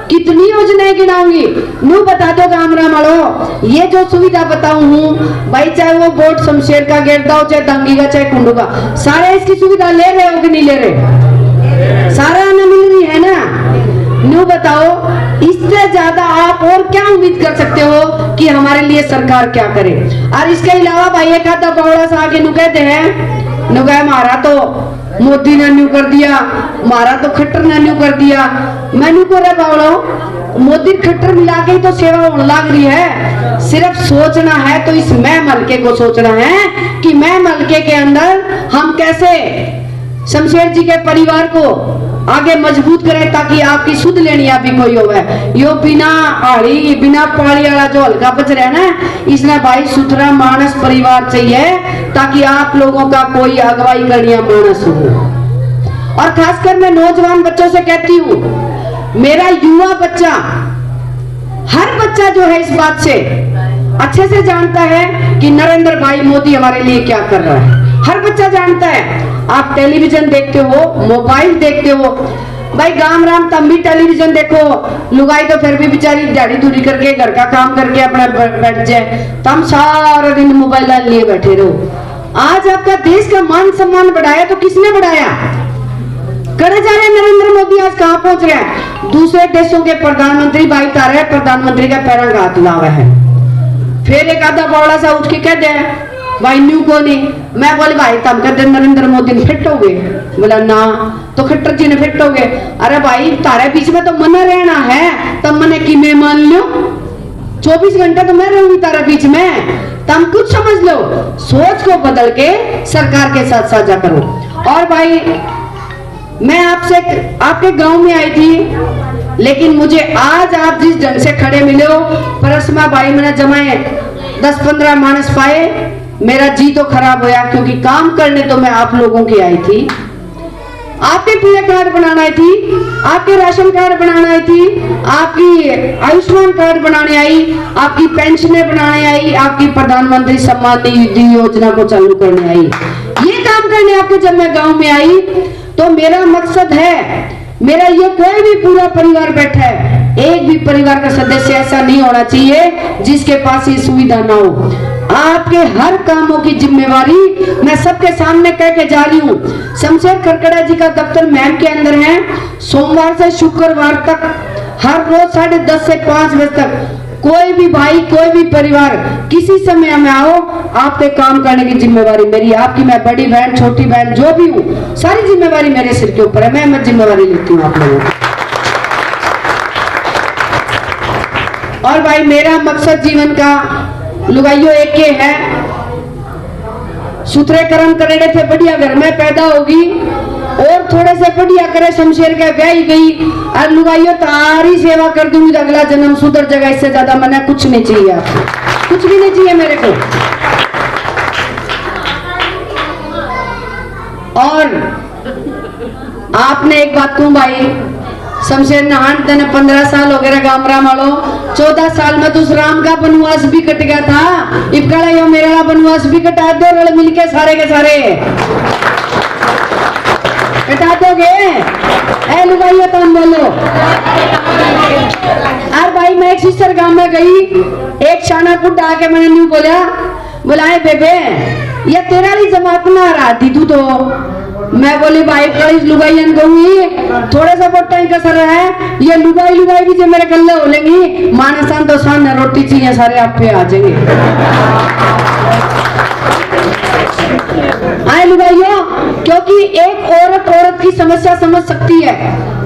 कितनी योजनाएं गिनाऊंगी नू बता दो गाँव वालों। ये जो सुविधा बताऊं हूँ भाई, चाहे वो बोट शमशेर का गेरदा हो, चाहे दंगी का, चाहे कुंडू का, सारे इसकी सुविधा ले रहे हो कि नहीं ले रहे, सारा आना मिल रही है ना। न्यू बताओ इससे ज्यादा आप और क्या उम्मीद कर सकते हो कि हमारे लिए सरकार क्या करे। और इसके अलावा भाई एक आधा बौड़ा सा आगे नु कहते हैं, नु कहे मारा तो मोदी ने न्यू कर दिया, मारा तो खट्टर ने न्यू कर दिया। मैं न्यू करे बावड़ो, मोदी खट्टर मिला के तो सेवा होने लग रही है। सिर्फ सोचना है तो इस मैं मलके को सोचना है कि मैं मलके के अंदर हम कैसे शमशेर जी के परिवार को आगे मजबूत करे ताकि आपकी सुध लेनी भी कोई होवे। यो बिना हाड़ी बिना पाली वाला जो हल्का बच रहा है ना, इसने भाई सुथरा मानस परिवार चाहिए ताकि आप लोगों का कोई अगवाई करनी मानस हो। और खासकर मैं नौजवान बच्चों से कहती हूँ, मेरा युवा बच्चा, हर बच्चा जो है इस बात से अच्छे से जानता है कि नरेंद्र भाई मोदी हमारे लिए क्या कर रहा है। हर बच्चा जानता है। आप टेलीविजन देखते हो, मोबाइल देखते हो, भाई गांव राम तम भी टेलीविजन देखो, लुगाई तो फिर भी बेचारी दिहाड़ी दूरी करके घर का काम करके अपना बैठ जाए, तम सारा दिन मोबाइल लिए बैठे रहो। आज आपका देश का मान सम्मान बढ़ाया तो किसने बढ़ाया? करे जा रहे नरेंद्र मोदी आज कहां पहुंच रहे हैं? दूसरे देशों के प्रधानमंत्री भाई तारे प्रधानमंत्री का पैरा घात लावा है। फिर एक आधा बौड़ा सा उठ के कह दे भाई न्यू को नहीं। मैं बोले भाई तब कहते नरेंद्र मोदी ने फिट हो गए। बोला ना, तो खट्टर जी ने फिट हो गए। अरे भाई तारे बीच में तो मना रहना है, तब मैंने कि मैं मान लो 24 घंटे तो मैं रहूंगी तारे बीच में, तुम कुछ समझ लो। सोच को बदल के सरकार के साथ साझा करो। और भाई मैं आपसे आपके गांव में आई थी, लेकिन मुझे आज आप जिस ढंग से खड़े मिले हो, परसमा भाई मैंने जमाए 10-15 मानस पाए, मेरा जी तो खराब होया, क्योंकि काम करने तो मैं आप लोगों की आई थी। आपके पीए कार्ड बनाना आई थी, आपके राशन कार्ड बनाना आई थी, आपकी आयुष्मान कार्ड बनाने आई, आपकी पेंशनें बनाने आई, आपकी प्रधानमंत्री सम्मान निधि योजना को चालू करने आई। ये काम करने आपके जब मैं गांव में आई तो मेरा मकसद है, मेरा ये कोई भी पूरा परिवार बैठा है, एक भी परिवार का सदस्य ऐसा नहीं होना चाहिए जिसके पास ये सुविधा ना हो। आपके हर कामों की जिम्मेवारी मैं सबके सामने कह के जा रही हूँ। शमशेर खरकड़ा जी का दफ्तर मैम के अंदर है। सोमवार से शुक्रवार तक हर रोज 10:30 से 5 बजे तक कोई भी भाई, कोई भी परिवार किसी समय में आओ, आपके काम करने की जिम्मेवारी मेरी। आपकी मैं बड़ी बहन, छोटी बहन जो भी हूँ, सारी जिम्मेवारी मेरे सिर के ऊपर है। मैं जिम्मेवारी लेती हूँ आप लोगों की। और भाई मेरा मकसद जीवन का लुगाइयो एक के है, सुथरे कर्म करेंगे थे, बढ़िया घर में पैदा होगी और थोड़े से बढ़िया करे, शमशेर के ब्याह गई और लुगाइयो तारी सेवा कर दूंगी, अगला जन्म सुधर जगह। इससे ज्यादा मैंने कुछ नहीं चाहिए, आपको कुछ भी नहीं चाहिए मेरे को। और आपने एक बात कहूं भाई, शमशेर नहान तेने 15 साल हो गए गांव राम वालों, 14 साल में तो उस राम का बनवास भी कट गया था। इबकाला यो मेरा बनवास भी कटा दो, रल मिलके सारे के सारे कटा दोगे। ए लुगाइयो तुम बोलो। और भाई मैं एक सिस्टर गांव में गई, एक शाना कुट आके मैंने न्यू बोलाए बेबे ये तेरा ही जमात में आ रहा थी तू तो। मैं बोली भाई कड़ी लुगाइयन कहूंगी, थोड़े सा बोटा ही कसर है, ये लुगाई भी जो मेरे गले हो लेंगी, मानसान तो सामने रोटी चाहिए, सारे आप पे आ जाएंगे। आए लुगाइयो, क्योंकि एक औरत की समस्या समझ सकती है,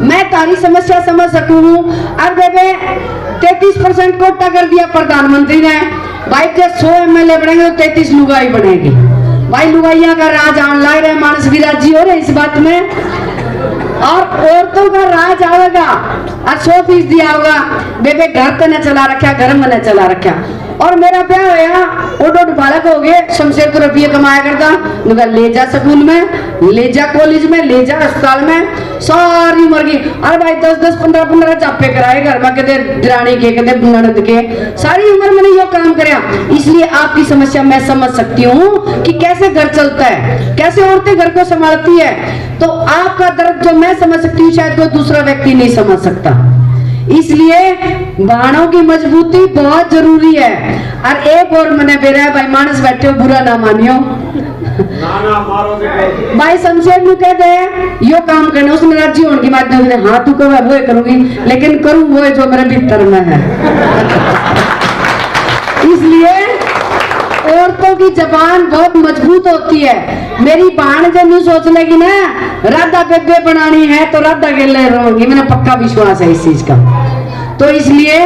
मैं तारी समस्या समझ सकूं। अब बेबे 33% कोटा कर दिया प्रधानमंत्री ने, भाई के 100 MLA बनेंगे तो 33 लुगाई बनेगी। भाई लुगाइया का राज आने लग रहा है, मानस भी राजी हो रहे इस बात में। और औरतों का राज आएगा और 100% दिया होगा। बेबे घर तो न चला रखा, घर में न चला रखा। और मेरा ब्याह होया, ओडो बालक हो गए, शमशेर तो रुपये कमाया करता, ले जा स्कूल में, ले जा कॉलेज में, ले जा अस्पताल में, सारी उम्र की। अरे भाई 10-10, 15-15 चापे कराए घर में, कहते दरानी के, कहते ननद के, सारी उम्र मैंने ये काम कराया। इसलिए आपकी समस्या मैं समझ सकती हूँ कि कैसे घर चलता है, कैसे औरतें घर को संभालती है। तो आपका दर्द जो मैं समझ सकती हूँ शायद कोई दूसरा व्यक्ति नहीं समझ सकता। इसलिए बाणों की मजबूती बहुत जरूरी है। और एक और मैंने बेरा भाई मानस बैठे हो, बुरा ना मानियो भाई शमशेर नु कह दे यो काम करना, उसने राजी होने की बात नहीं, हाँ तू कहो वो करूंगी, लेकिन करूं वो जो मेरे भीतर में है। इसलिए औरतों की जबान बहुत मजबूत होती है। मेरी बहन जब यूं सोच लेगी ना राधा बेबे बनानी है तो राधा के लिए रहूंगी, मैंने पक्का विश्वास है इस चीज का। तो इसलिए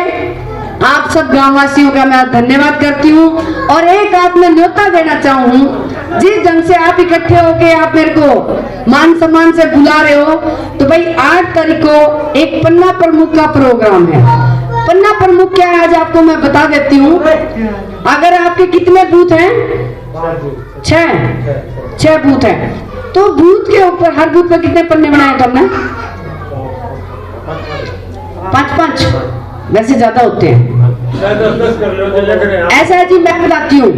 आप सब गांव वासियों का मैं धन्यवाद करती हूँ। और एक आप मैं न्योता देना चाहूँ, जिस ढंग से आप इकट्ठे होके आप मेरे को मान सम्मान से बुला रहे हो, तो भाई 8 तारीख को एक पन्ना प्रमुख का प्रोग्राम है। पन्ना प्रमुख क्या है आज आपको मैं बता देती हूँ। अगर आपके कितने बूथ हैं? 6 बूथ हैं, तो बूथ के ऊपर हर बूथ में कितने पन्ने बनाए तुमने? 5-5, वैसे ज्यादा होते हैं। ऐसा है जी, मैं बताती हूँ,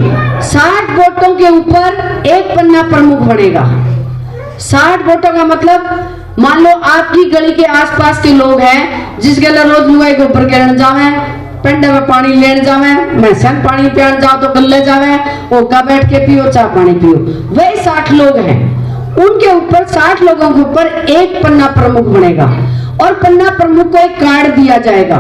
60 वोटों के ऊपर एक पन्ना प्रमुख बनेगा। 60 वोटों का मतलब, मान लो आपकी गली के आसपास के लोग हैं जिसके लिए रोज लुगाई के ऊपर गिरन जावे, पेंडे में पानी लेने जावे, मैसन पानी पियान जाओ तो गले जावे, ओका बैठ के पियो, चाय पानी पियो, वही 60 लोग हैं। उनके ऊपर 60 लोगों के ऊपर एक पन्ना प्रमुख बनेगा और पन्ना प्रमुख को एक कार्ड दिया जाएगा।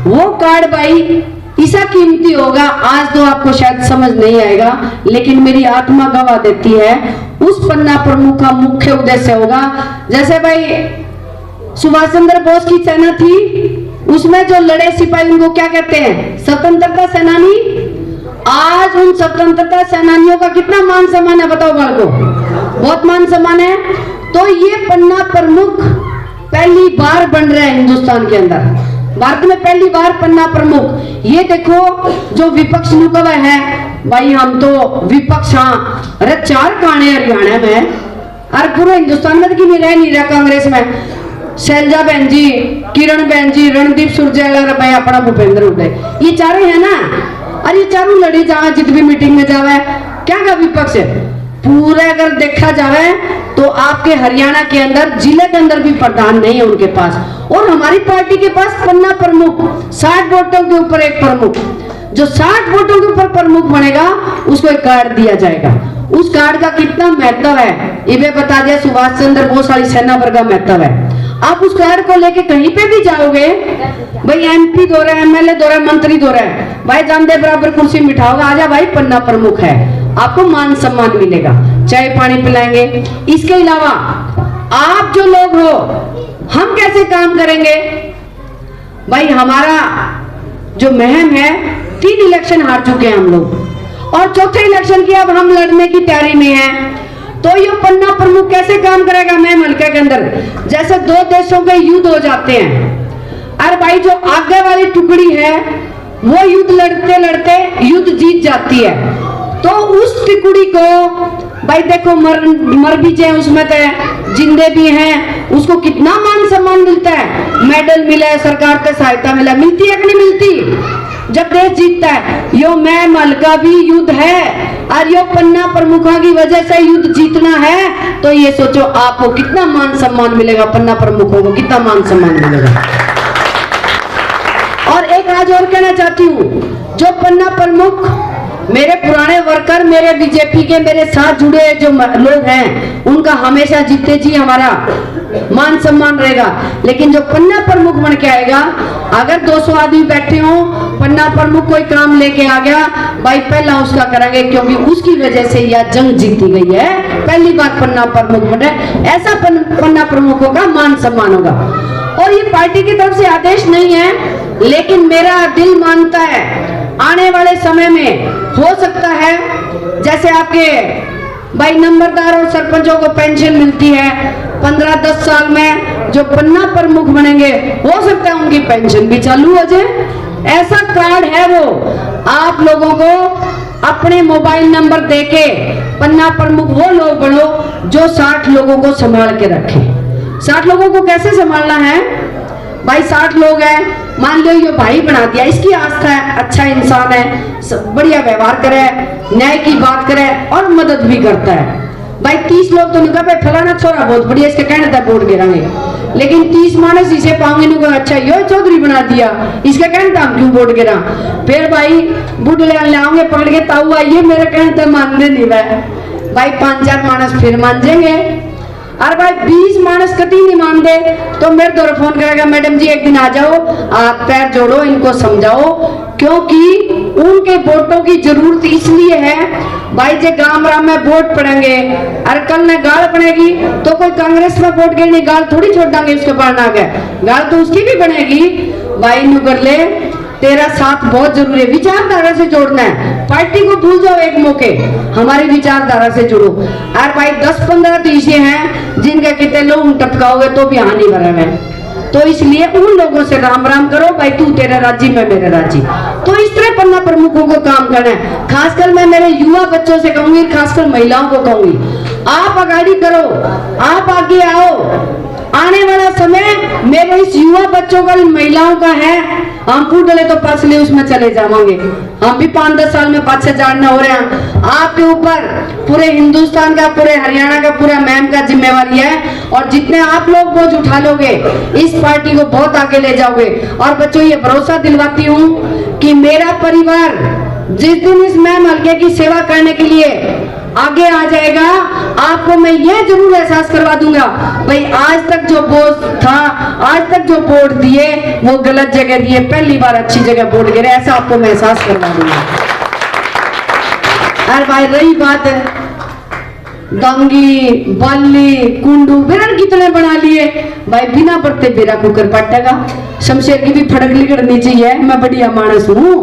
वो कार्ड भाई ऐसा कीमती होगा, आज तो आपको शायद समझ नहीं आएगा, लेकिन मेरी आत्मा गवाह देती है उस पन्ना प्रमुख का मुख्य उद्देश्य होगा, जैसे भाई सुभाष चंद्र बोस की सेना थी, उसमें जो लड़े सिपाही उनको क्या कहते हैं? स्वतंत्रता सेनानी। आज उन स्वतंत्रता सेनानियों का कितना मान सम्मान है बताओ बालको? बहुत मान सम्मान है। तो ये पन्ना प्रमुख पहली बार बन रहा है हिंदुस्तान के अंदर, भारत में पहली बार पन्ना प्रमुख। ये देखो जो विपक्ष लुका है भाई, हम तो विपक्ष, हाँ, अरे 4 काने हरियाणा में और पूरे हिंदुस्तान में तो रह नहीं रहा। कांग्रेस में शैलजा बहन जी, किरण बहन जी, रणदीप सुरजेवाला भाई, अपना भूपेंद्र हुड्डा, ये चारों है ना। और ये चारों लड़ी जावे, जित भी मीटिंग में जावे, क्या का विपक्ष पूरा अगर देखा जावे तो आपके हरियाणा के अंदर जिले के अंदर भी प्रधान नहीं है उनके पास। और हमारी पार्टी के पास पन्ना प्रमुख, 60 वोटों के ऊपर एक प्रमुख, जो 60 वोटों के ऊपर प्रमुख बनेगा उसको एक कार्ड दिया जाएगा। उस कार्ड का कितना महत्व है ये बता दिया सुभाष चंद्र बोस वाली सेना पर का महत्व है। आप उस कार्ड को लेके कहीं पे भी जाओगे, भाई MP दो रहा है, MLA दो रहा है, मंत्री दो रहा है, भाई जानदे बराबर कुर्सी मिठाओगे, आजा भाई पन्ना प्रमुख है, आपको मान सम्मान मिलेगा, चाय पानी पिलाएंगे। इसके अलावा आप जो लोग हो, हम कैसे काम करेंगे भाई? हमारा जो मुहिम है, 3 इलेक्शन हार चुके हैं हम लोग और चौथे इलेक्शन की अब हम लड़ने की तैयारी में हैं। तो ये पन्ना प्रमुख कैसे काम करेगा मुहिम हल्के के अंदर? जैसे 2 देशों के युद्ध हो जाते हैं, अरे भाई जो आगे वाली टुकड़ी है वो युद्ध लड़ते लड़ते युद्ध जीत जाती है, तो उस टुकड़ी को भाई देखो मर भी जाए उसमें तो जिंदे भी हैं, उसको कितना मान सम्मान मिलता है, मेडल मिला है, सरकार से सहायता मिला, मिलती है कि नहीं मिलती जब देश जीतता है? यो मैं मल का भी युद्ध है और यो पन्ना प्रमुखों की वजह से युद्ध जीतना है। तो ये सोचो आपको कितना मान सम्मान मिलेगा, पन्ना प्रमुखों को कितना मान सम्मान मिलेगा। और एक आज और कहना चाहती हूँ, जो पन्ना प्रमुख मेरे पुराने वर्कर, मेरे बीजेपी के मेरे साथ जुड़े जो लोग हैं, उनका हमेशा जीते जी हमारा मान सम्मान रहेगा। लेकिन जो पन्ना प्रमुख बन के आएगा, अगर 200 आदमी बैठे हो, पन्ना प्रमुख कोई काम लेके आ गया भाई, पहला उसका करेंगे, क्योंकि उसकी वजह से यह जंग जीती गई है, पहली बार पन्ना प्रमुख बने, ऐसा पन्ना प्रमुखों का मान सम्मान होगा। और ये पार्टी की तरफ से आदेश नहीं है, लेकिन मेरा दिल मानता है आने वाले समय में हो सकता है जैसे आपके भाई नंबरदार और सरपंचों को पेंशन मिलती है, 15-10 साल में जो पन्ना प्रमुख बनेंगे हो सकता है उनकी पेंशन भी चालू हो जाए। ऐसा कार्ड है वो, आप लोगों को अपने मोबाइल नंबर देके पन्ना प्रमुख वो लोग बनो जो 60 लोगों को संभाल के रखें। 60 लोगों को कैसे संभालना है भाई? 60 लोग हैं, मान लो ये भाई बना दिया, इसकी आस्था है, अच्छा इंसान है, बढ़िया व्यवहार करे, न्याय की बात करे और मदद भी करता है। भाई 30 लोग तो नहीं कहा भाई फलाना छोरा बहुत बढ़िया, इसके कहने तक वोट गिराएंगे, लेकिन 30 मानस इसे पाऊंगे नहीं, अच्छा यो चौधरी बना दिया, इसके कहने तक क्यों वोट गिरा? फिर भाई बुढ़ ले आओगे पकड़ के, ताऊ आइए मेरे कहने तक मानने नहीं भाई 5-4 मानस फिर मान जाएंगे। अरे भाई 20 मानस कभी नहीं मानते तो मेरे द्वारा फोन करेगा, मैडम जी एक दिन आ जाओ, आप पैर जोड़ो, इनको समझाओ, क्योंकि उनके वोटों की जरूरत इसलिए है भाई, जे गांव राम में वोट पड़ेंगे, अरे कल ने गाल बनेगी तो कोई कांग्रेस में वोट गिरने गाल थोड़ी छोड़ देंगे, उसके बाद आ गए गाल तो उसकी भी बनेगी भाई। नु कर ले तेरा साथ बहुत जरूरी है। विचारधारा से जोड़ना है, पार्टी को भूल जाओ एक मौके, हमारी विचारधारा से जुड़ो। और भाई 10-15 तो ऐसे हैं जिनका कितने लोग टपकाओगे तो भी हानि भरा है, तो इसलिए उन लोगों से राम राम करो भाई, तू तेरा राज्य मैं मेरा राज्य। तो इस तरह पन्ना प्रमुखों को काम करना है। खासकर मैं मेरे युवा बच्चों से कहूंगी, खासकर महिलाओं को कहूंगी, आप आगाड़ी करो, आप आगे आओ। आने वाला समय मेरे इस युवा बच्चों का, इन महिलाओं का है। हम पूडले तो पछले उसमें चले जाएंगे, हम भी 5-10 साल में पाछे जानना हो रहे हैं। आपके ऊपर पूरे हिंदुस्तान का, पूरे हरियाणा का, पूरा मैम का जिम्मेवारी है। और जितने आप लोग बोझ उठा लोगे, इस पार्टी को बहुत आगे ले जाओगे। और बच्चों, ये भरोसा दिलवाती हूँ कि मेरा परिवार जिस दिन इस मैम हल्के की सेवा करने के लिए आगे आ जाएगा, आपको मैं ये जरूर एहसास करवा दूंगा भाई, आज तक जो बोझ था, आज तक जो वोट दिए वो गलत जगह दिए, पहली बार अच्छी जगह वोट गिरे, ऐसा आपको मैं एहसास करवा दूंगा। और भाई रही बात दंगी, बाली, कुंडू, बिरन कितने बना लिए भाई, बिना बरते बेरा कुकर पटेगा। शमशेर की भी फड़क लिगड़नी चाहिए, मैं बढ़िया मानस हूँ।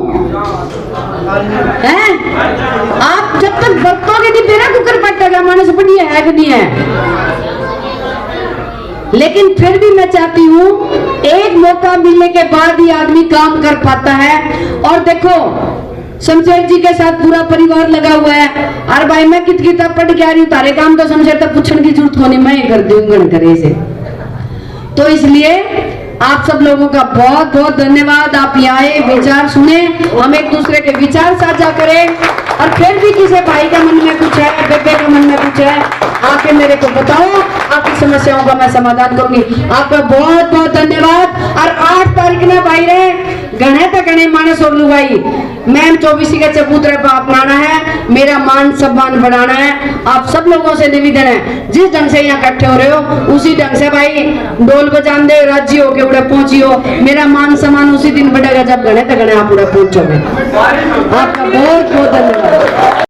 आप जब तक बरतोगे नहीं बेरा कुकर पटेगा, मानस बढ़िया है कि नहीं है। लेकिन फिर भी मैं चाहती हूँ, एक मौका मिलने के बाद ही आदमी काम कर पाता है। और देखो, शमशेर जी के साथ पूरा परिवार लगा हुआ है। और भाई मैं कित किताब पढ़ के आ रही हूँ, तारे काम तो शमशेर तक पूछने की जरूरत होनी, मैं ही कर दूंगा करे से। तो इसलिए आप सब लोगों का बहुत बहुत धन्यवाद। आप यहाँ आए, विचार सुने, हम एक दूसरे के विचार साझा करें। और फिर भी किसी भाई का मन में कुछ है, बेबे के मन में कुछ है, आके मेरे को बताओ, आपकी समस्याओं का मैं समाधान करूंगी। आपका बहुत बहुत धन्यवाद। और 8 तारीख में भाई रे गणे तक गणे मानस और लुगाई मैम 24 का चबूतरे पर अपनाना है, मेरा मान सम्मान बढ़ाना है। आप सब लोगों से निवेदन है, जिस ढंग से यहाँ इकट्ठे हो रहे हो उसी ढंग से भाई डोल बजान दे, राज्य होके उड़े पहुंचियो। मेरा मान सम्मान उसी दिन बढ़ेगा जब गणे तक गणे आप उड़े पहुंचोगे। आपका बहुत बहुत धन्यवाद।